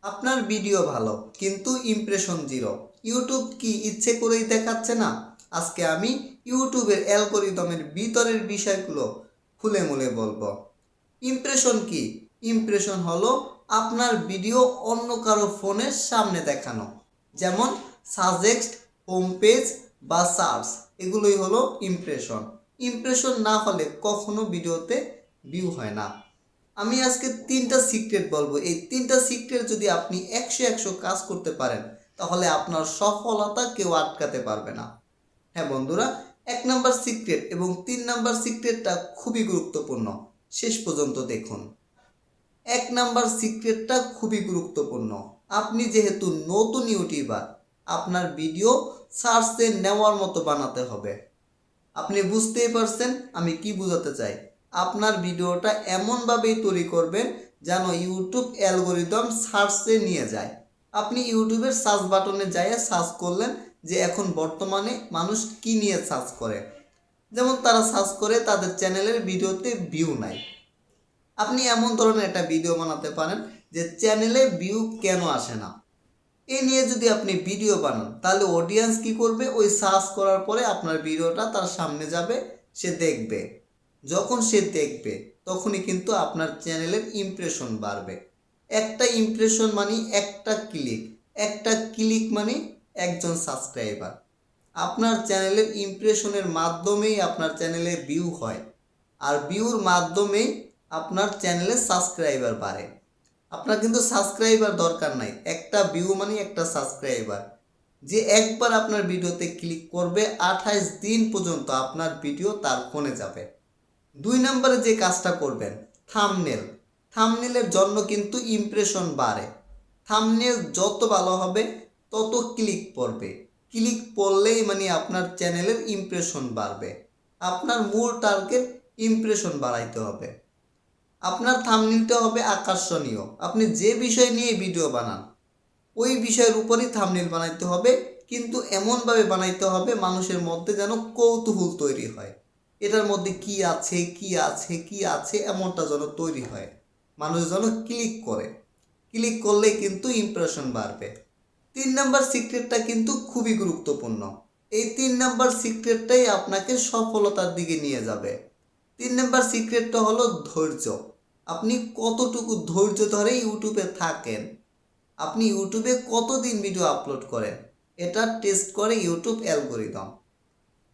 আপনার ভিডিও ভালো কিন্তু ইমপ্রেশন জিরো। ইউটিউব কি ইচ্ছে করেই দেখাচ্ছে না? আজকে আমি ইউটিউবের অ্যালগরিদমের ভিতরের বিষয়গুলো খুলে মুলে বলবো। ইমপ্রেশন কি? ইমপ্রেশন হলো আপনার ভিডিও অন্য কারো ফোনের সামনে দেখানো, যেমন সাজেস্ট, হোম পেজ বা সার্চ, এগুলোই হলো ইমপ্রেশন। ইমপ্রেশন না হলে কখনো ভিডিওতে ভিউ হয় না। আমি আজকে 3টা সিক্রেট বলবো। এই 3টা সিক্রেট যদি আপনি 100 কাজ করতে পারেন, তাহলে আপনার সফলতা কেউ আটকাতে পারবে না। হ্যাঁ বন্ধুরা, 1 নাম্বার সিক্রেট এবং 3 নাম্বার সিক্রেটটা খুবই গুরুত্বপূর্ণ, শেষ পর্যন্ত দেখুন। 1 নাম্বার সিক্রেটটা খুবই গুরুত্বপূর্ণ। আপনি যেহেতু নতুন ইউটিউবার, আপনার ভিডিও সার্চে নেওয়ার মতো বানাতে হবে। আপনি বুঝতেই পারছেন আমি কি বোঝাতে চাই। আপনার ভিডিওটা এমনভাবেই তৈরি করবেন যেন ইউটিউব অ্যালগরিদম সার্চে নিয়ে যায়। আপনি ইউটিউবের সার্চ বাটনে যাইয়ে সার্চ করলেন যে এখন বর্তমানে মানুষ কি নিয়ে সার্চ করে, যেমন তারা সার্চ করে তাদের চ্যানেলের ভিডিওতে ভিউ নাই। আপনি এমন ধরনের একটা ভিডিও বানাতে পারেন যে চ্যানেলে ভিউ কেন আসে না, এই নিয়ে যদি আপনি ভিডিও বানান, তাহলে অডিয়েন্স কি করবে? ওই সার্চ করার পরে আপনার ভিডিওটা তার সামনে যাবে, সে দেখবে। যখন সে দেখবে তখনই কিন্তু আপনার চ্যানেলের ইমপ্রেশন বাড়বে। একটা ইমপ্রেশন মানে একটা ক্লিক, একটা ক্লিক মানে একজন সাবস্ক্রাইবার। আপনার চ্যানেলের ইমপ্রেশনের মাধ্যমেই আপনার চ্যানেলে ভিউ হয়, আর ভিউর মাধ্যমেই আপনার চ্যানেলে সাবস্ক্রাইবার বাড়ে। আপনার কিন্তু সাবস্ক্রাইবার দরকার নাই, একটা ভিউ মানে একটা সাবস্ক্রাইবার। যে একবার আপনার ভিডিওতে ক্লিক করবে 28 দিন পর্যন্ত আপনার ভিডিও তার ফোনে যাবে। 2 নম্বরে যে কাজটা করবেন, থাম্বনেল। থাম্বনেলের জন্য কিন্তু ইমপ্রেশন বাড়ে। থাম্বনেল যত ভালো হবে তত ক্লিক পড়বে। ক্লিক পড়লেই মানে আপনার চ্যানেলের ইমপ্রেশন বাড়বে। আপনার মূল টার্গেট ইমপ্রেশন বাড়াইতে হবে। আপনার থাম্বনেলটা হবে আকর্ষণীয়। আপনি যে বিষয় নিয়ে ভিডিও বানান ওই বিষয়ের উপরই থাম্বনেল বানাইতে হবে, কিন্তু এমনভাবে বানাইতে হবে মানুষের মধ্যে যেন কৌতূহল তৈরি হয়। এটার মধ্যে কি আছে কি আছে কি আছে এমনটা যেন তৈরি হয়, মানুষ যেন ক্লিক করে। ক্লিক করলে কিন্তু ইমপ্রেশন বাড়বে। 3 নম্বর সিক্রেটটা কিন্তু খুবই গুরুত্বপূর্ণ। এই 3 নম্বর সিক্রেটটাই আপনাকে সফলতার দিকে নিয়ে যাবে। 3 নম্বর সিক্রেটটা হলো ধৈর্য। আপনি কতটুকু ধৈর্য ধরে ইউটিউবে থাকেন, আপনি ইউটিউবে কতদিন ভিডিও আপলোড করেন, এটা টেস্ট করে ইউটিউব অ্যালগরিদম।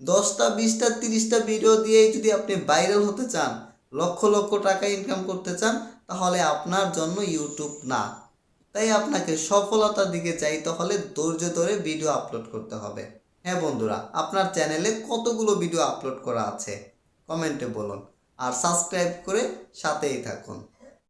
10টা 20টা 30টা ভিডিও দিয়ে যদি আপনি ভাইরাল হতে চান, লক্ষ লক্ষ টাকা ইনকাম করতে চান, তাহলে আপনার জন্য ইউটিউব না। তাই আপনাকে সফলতার দিকে চাইতে হলে ধৈর্য ধরে ভিডিও আপলোড করতে হবে। হ্যাঁ বন্ধুরা, আপনার চ্যানেলে কতগুলো ভিডিও আপলোড করা আছে কমেন্টে বলুন, আর সাবস্ক্রাইব করে সাথেই থাকুন।